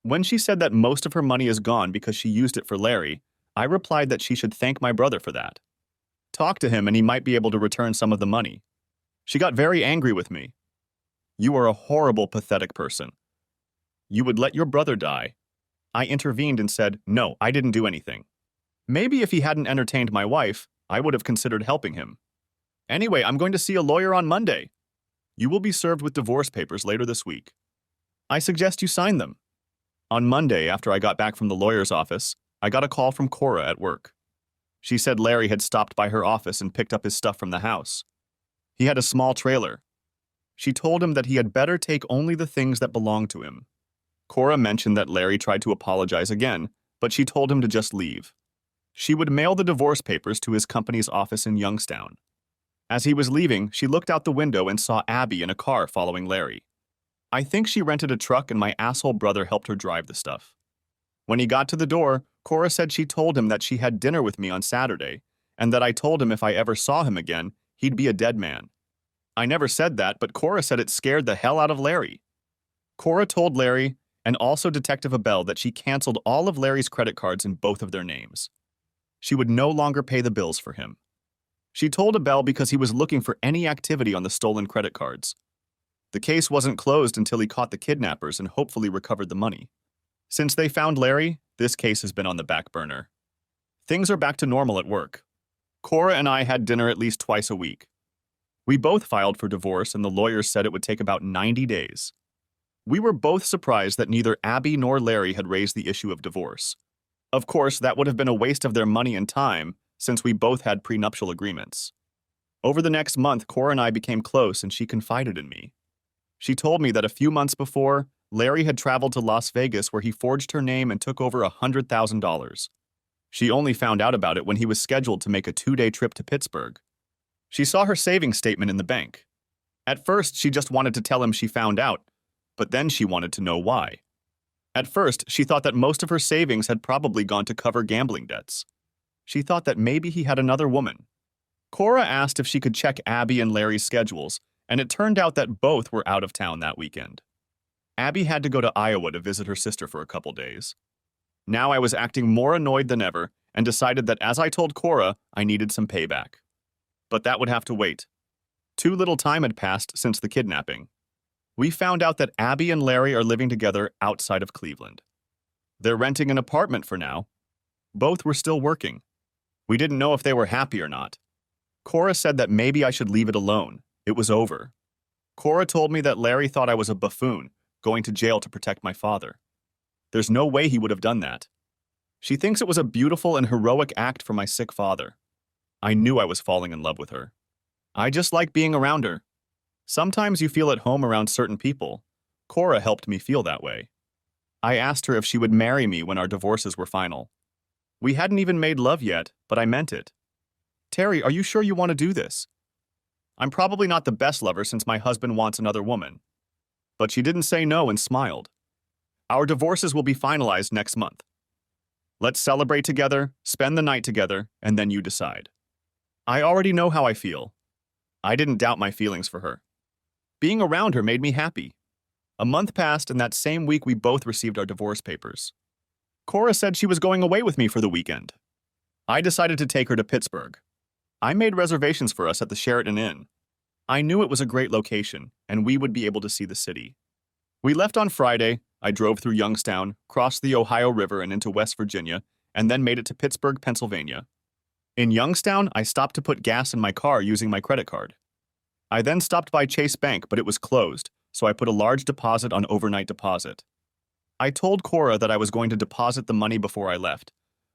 When she said that most of her money is gone because she used it for Larry, I replied that she should thank my brother for that. Talk to him and he might be able to return some of the money. She got very angry with me. You are a horrible, pathetic person. You would let your brother die. I intervened and said, no, I didn't do anything. Maybe if he hadn't entertained my wife, I would have considered helping him. Anyway, I'm going to see a lawyer on Monday. You will be served with divorce papers later this week. I suggest you sign them. On Monday, after I got back from the lawyer's office, I got a call from Cora at work. She said Larry had stopped by her office and picked up his stuff from the house. He had a small trailer. She told him that he had better take only the things that belonged to him. Cora mentioned that Larry tried to apologize again, but she told him to just leave. She would mail the divorce papers to his company's office in Youngstown. As he was leaving, she looked out the window and saw Abby in a car following Larry. I think she rented a truck and my asshole brother helped her drive the stuff. When he got to the door, Cora said she told him that she had dinner with me on Saturday, and that I told him if I ever saw him again, he'd be a dead man. I never said that, but Cora said it scared the hell out of Larry. Cora told Larry, and also Detective Abel, that she canceled all of Larry's credit cards in both of their names. She would no longer pay the bills for him. She told Abel because he was looking for any activity on the stolen credit cards. The case wasn't closed until he caught the kidnappers and hopefully recovered the money. Since they found Larry, this case has been on the back burner. Things are back to normal at work. Cora and I had dinner at least twice a week. We both filed for divorce and the lawyers said it would take about 90 days. We were both surprised that neither Abby nor Larry had raised the issue of divorce. Of course, that would have been a waste of their money and time, since we both had prenuptial agreements. Over the next month, Cora and I became close and she confided in me. She told me that a few months before, Larry had traveled to Las Vegas where he forged her name and took over $100,000. She only found out about it when he was scheduled to make a 2-day trip to Pittsburgh. She saw her savings statement in the bank. At first, she just wanted to tell him she found out, but then she wanted to know why. At first, she thought that most of her savings had probably gone to cover gambling debts. She thought that maybe he had another woman. Cora asked if she could check Abby and Larry's schedules, and it turned out that both were out of town that weekend. Abby had to go to Iowa to visit her sister for a couple days. Now I was acting more annoyed than ever and decided that as I told Cora, I needed some payback. But that would have to wait. Too little time had passed since the kidnapping. We found out that Abby and Larry are living together outside of Cleveland. They're renting an apartment for now. Both were still working. We didn't know if they were happy or not. Cora said that maybe I should leave it alone. It was over. Cora told me that Larry thought I was a buffoon, going to jail to protect my father. There's no way he would have done that. She thinks it was a beautiful and heroic act for my sick father. I knew I was falling in love with her. I just like being around her. Sometimes you feel at home around certain people. Cora helped me feel that way. I asked her if she would marry me when our divorces were final. We hadn't even made love yet, but I meant it. Terry, are you sure you want to do this? I'm probably not the best lover since my husband wants another woman. But she didn't say no and smiled. Our divorces will be finalized next month. Let's celebrate together, spend the night together, and then you decide. I already know how I feel. I didn't doubt my feelings for her. Being around her made me happy. A month passed, and that same week we both received our divorce papers. Cora said she was going away with me for the weekend. I decided to take her to Pittsburgh. I made reservations for us at the Sheraton Inn. I knew it was a great location, and we would be able to see the city. We left on Friday. I drove through Youngstown, crossed the Ohio River and into West Virginia, and then made it to Pittsburgh, Pennsylvania. In Youngstown, I stopped to put gas in my car using my credit card. I then stopped by Chase Bank, but it was closed, so I put a large deposit on overnight deposit. I told Cora that I was going to deposit the money before I left,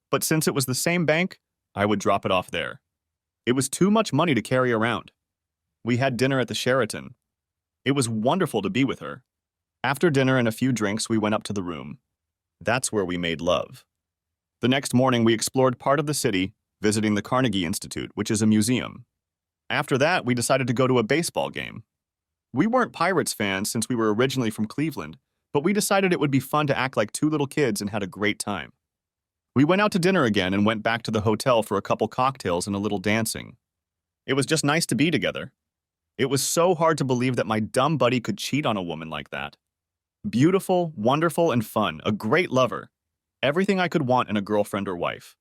but since it was the same bank, I would drop it off there. It was too much money to carry around. We had dinner at the Sheraton. It was wonderful to be with her. After dinner and a few drinks, we went up to the room. That's where we made love. The next morning, we explored part of the city, visiting the Carnegie Institute, which is a museum. After that, we decided to go to a baseball game. We weren't Pirates fans since we were originally from Cleveland, but we decided it would be fun to act like two little kids and had a great time. We went out to dinner again and went back to the hotel for a couple cocktails and a little dancing. It was just nice to be together. It was so hard to believe that my dumb buddy could cheat on a woman like that. Beautiful, wonderful, and fun, a great lover. Everything I could want in a girlfriend or wife.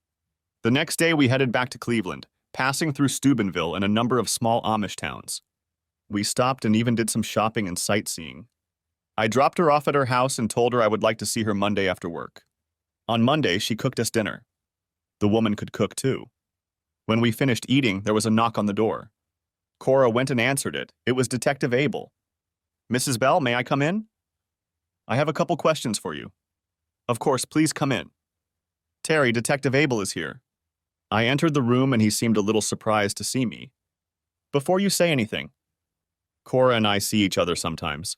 The next day we headed back to Cleveland, passing through Steubenville and a number of small Amish towns. We stopped and even did some shopping and sightseeing. I dropped her off at her house and told her I would like to see her Monday after work. On Monday, she cooked us dinner. The woman could cook too. When we finished eating, there was a knock on the door. Cora went and answered it. It was Detective Abel. Mrs. Bell, may I come in? I have a couple questions for you. Of course, please come in. Terry, Detective Abel is here. I entered the room and he seemed a little surprised to see me. Before you say anything, Cora and I see each other sometimes.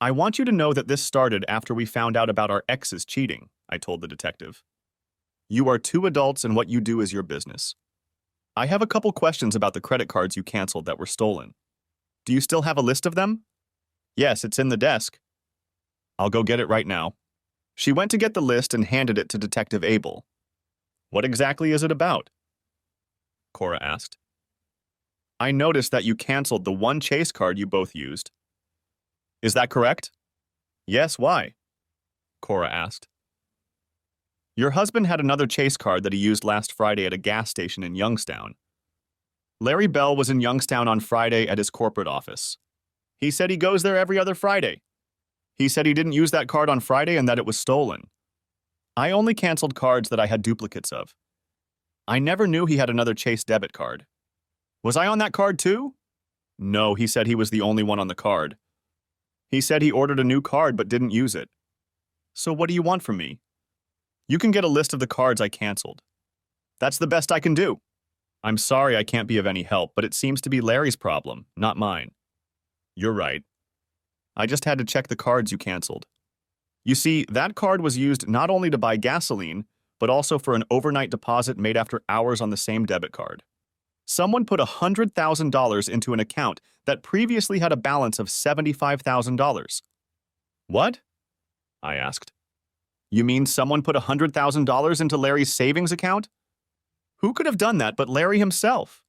I want you to know that this started after we found out about our exes cheating, I told the detective. You are two adults and what you do is your business. I have a couple questions about the credit cards you canceled that were stolen. Do you still have a list of them? Yes, it's in the desk. I'll go get it right now. She went to get the list and handed it to Detective Abel. What exactly is it about? Cora asked. I noticed that you canceled the one Chase card you both used. Is that correct? Yes, why? Cora asked. Your husband had another Chase card that he used last Friday at a gas station in Youngstown. Larry Bell was in Youngstown on Friday at his corporate office. He said he goes there every other Friday. He said he didn't use that card on Friday and that it was stolen. I only canceled cards that I had duplicates of. I never knew he had another Chase debit card. Was I on that card too? No, he said he was the only one on the card. He said he ordered a new card but didn't use it. So what do you want from me? You can get a list of the cards I canceled. That's the best I can do. I'm sorry I can't be of any help, but it seems to be Larry's problem, not mine. You're right. I just had to check the cards you canceled. You see, that card was used not only to buy gasoline, but also for an overnight deposit made after hours on the same debit card. Someone put $100,000 into an account that previously had a balance of $75,000. What? I asked. You mean someone put $100,000 into Larry's savings account? Who could have done that but Larry himself?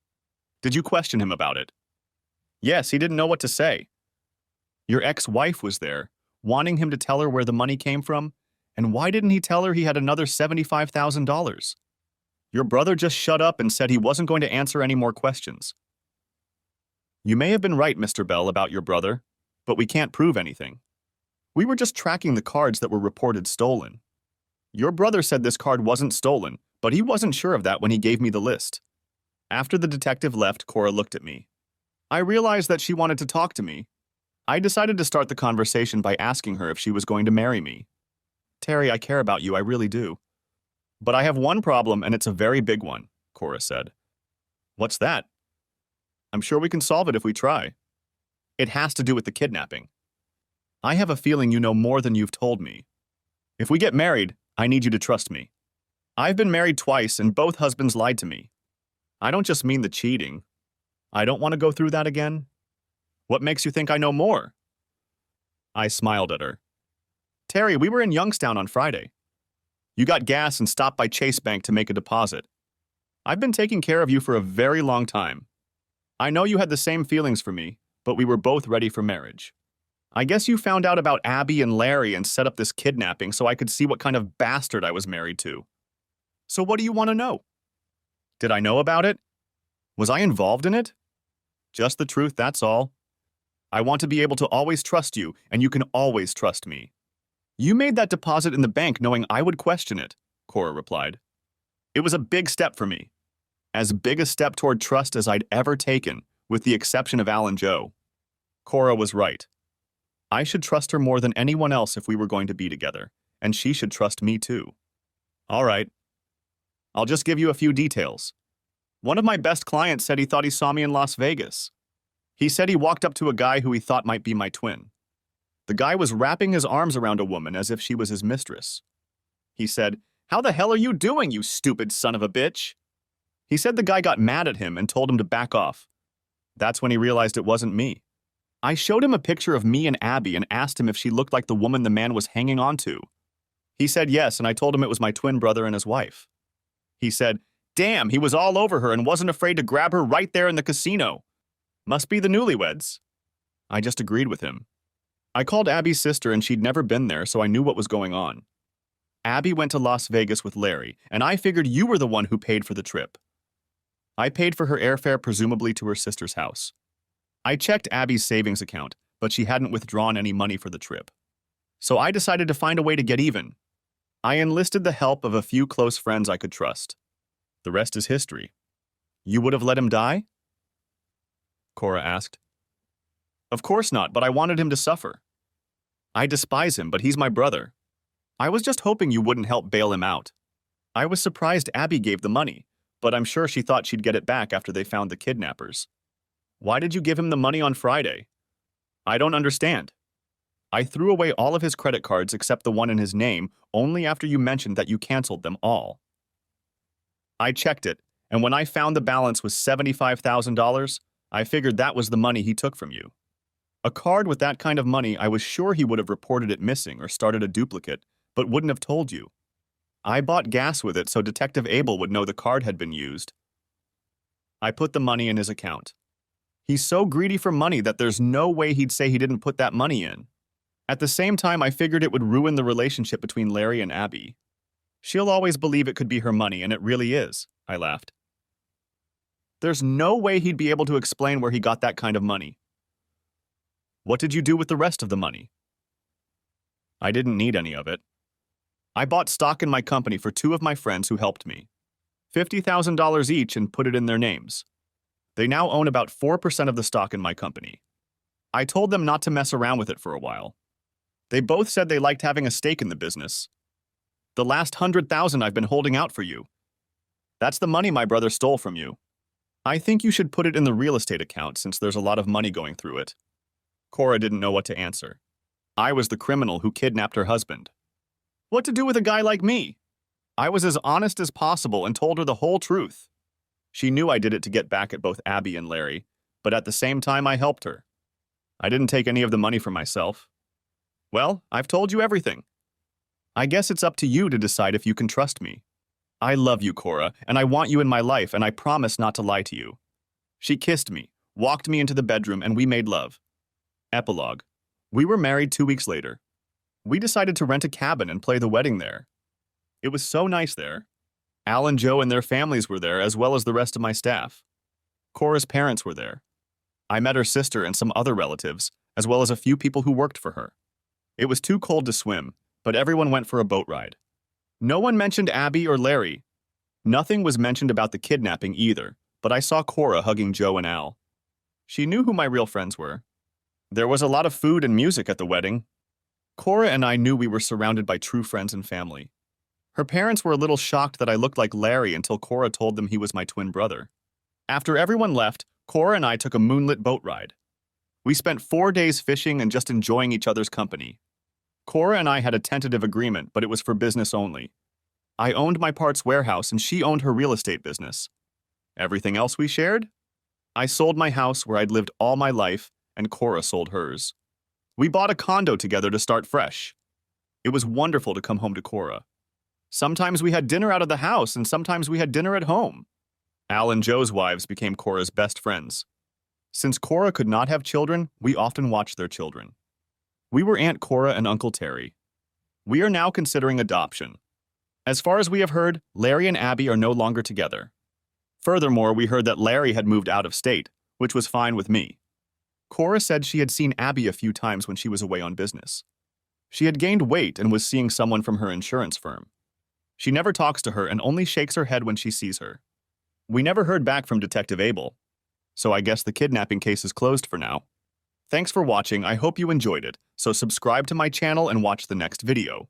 Did you question him about it? Yes, he didn't know what to say. Your ex-wife was there, wanting him to tell her where the money came from, and why didn't he tell her he had another $75,000? Your brother just shut up and said he wasn't going to answer any more questions. You may have been right, Mr. Bell, about your brother, but we can't prove anything. We were just tracking the cards that were reported stolen. Your brother said this card wasn't stolen, but he wasn't sure of that when he gave me the list. After the detective left, Cora looked at me. I realized that she wanted to talk to me. I decided to start the conversation by asking her if she was going to marry me. Terry, I care about you, I really do. But I have one problem, and it's a very big one, Cora said. What's that? I'm sure we can solve it if we try. It has to do with the kidnapping. I have a feeling you know more than you've told me. If we get married, I need you to trust me. I've been married twice, and both husbands lied to me. I don't just mean the cheating. I don't want to go through that again. What makes you think I know more? I smiled at her. Terry, we were in Youngstown on Friday. You got gas and stopped by Chase Bank to make a deposit. I've been taking care of you for a very long time. I know you had the same feelings for me, but we were both ready for marriage. I guess you found out about Abby and Larry and set up this kidnapping so I could see what kind of bastard I was married to. So what do you want to know? Did I know about it? Was I involved in it? Just the truth, that's all. I want to be able to always trust you, and you can always trust me. You made that deposit in the bank knowing I would question it, Cora replied. It was a big step for me. As big a step toward trust as I'd ever taken, with the exception of Al and Joe. Cora was right. I should trust her more than anyone else if we were going to be together, and she should trust me too. All right. I'll just give you a few details. One of my best clients said he thought he saw me in Las Vegas. He said he walked up to a guy who he thought might be my twin. The guy was wrapping his arms around a woman as if she was his mistress. He said, "How the hell are you doing, you stupid son of a bitch?" He said the guy got mad at him and told him to back off. That's when he realized it wasn't me. I showed him a picture of me and Abby and asked him if she looked like the woman the man was hanging on to. He said yes, and I told him it was my twin brother and his wife. He said, "Damn, he was all over her and wasn't afraid to grab her right there in the casino. Must be the newlyweds." I just agreed with him. I called Abby's sister and she'd never been there, so I knew what was going on. Abby went to Las Vegas with Larry, and I figured you were the one who paid for the trip. I paid for her airfare, presumably to her sister's house. I checked Abby's savings account, but she hadn't withdrawn any money for the trip. So I decided to find a way to get even. I enlisted the help of a few close friends I could trust. The rest is history. You would have let him die? Cora asked. Of course not, but I wanted him to suffer. I despise him, but he's my brother. I was just hoping you wouldn't help bail him out. I was surprised Abby gave the money, but I'm sure she thought she'd get it back after they found the kidnappers. Why did you give him the money on Friday? I don't understand. I threw away all of his credit cards except the one in his name only after you mentioned that you canceled them all. I checked it, and when I found the balance was $75,000, I figured that was the money he took from you. A card with that kind of money, I was sure he would have reported it missing or started a duplicate, but wouldn't have told you. I bought gas with it so Detective Abel would know the card had been used. I put the money in his account. He's so greedy for money that there's no way he'd say he didn't put that money in. At the same time, I figured it would ruin the relationship between Larry and Abby. She'll always believe it could be her money, and it really is, I laughed. There's no way he'd be able to explain where he got that kind of money. What did you do with the rest of the money? I didn't need any of it. I bought stock in my company for two of my friends who helped me. $50,000 each and put it in their names. They now own about 4% of the stock in my company. I told them not to mess around with it for a while. They both said they liked having a stake in the business. The last $100,000 I've been holding out for you. That's the money my brother stole from you. I think you should put it in the real estate account since there's a lot of money going through it. Cora didn't know what to answer. I was the criminal who kidnapped her husband. What to do with a guy like me? I was as honest as possible and told her the whole truth. She knew I did it to get back at both Abby and Larry, but at the same time I helped her. I didn't take any of the money for myself. Well, I've told you everything. I guess it's up to you to decide if you can trust me. I love you, Cora, and I want you in my life, and I promise not to lie to you. She kissed me, walked me into the bedroom, and we made love. Epilogue. We were married 2 weeks later. We decided to rent a cabin and play the wedding there. It was so nice there. Al and Joe and their families were there, as well as the rest of my staff. Cora's parents were there. I met her sister and some other relatives, as well as a few people who worked for her. It was too cold to swim, but everyone went for a boat ride. No one mentioned Abby or Larry. Nothing was mentioned about the kidnapping either, but I saw Cora hugging Joe and Al. She knew who my real friends were. There was a lot of food and music at the wedding. Cora and I knew we were surrounded by true friends and family. Her parents were a little shocked that I looked like Larry until Cora told them he was my twin brother. After everyone left, Cora and I took a moonlit boat ride. We spent 4 days fishing and just enjoying each other's company. Cora and I had a tentative agreement, but it was for business only. I owned my parts warehouse and she owned her real estate business. Everything else we shared? I sold my house where I'd lived all my life, and Cora sold hers. We bought a condo together to start fresh. It was wonderful to come home to Cora. Sometimes we had dinner out of the house, and sometimes we had dinner at home. Al and Joe's wives became Cora's best friends. Since Cora could not have children, we often watched their children. We were Aunt Cora and Uncle Terry. We are now considering adoption. As far as we have heard, Larry and Abby are no longer together. Furthermore, we heard that Larry had moved out of state, which was fine with me. Cora said she had seen Abby a few times when she was away on business. She had gained weight and was seeing someone from her insurance firm. She never talks to her and only shakes her head when she sees her. We never heard back from Detective Abel, so I guess the kidnapping case is closed for now. Thanks for watching. I hope you enjoyed it, so subscribe to my channel and watch the next video.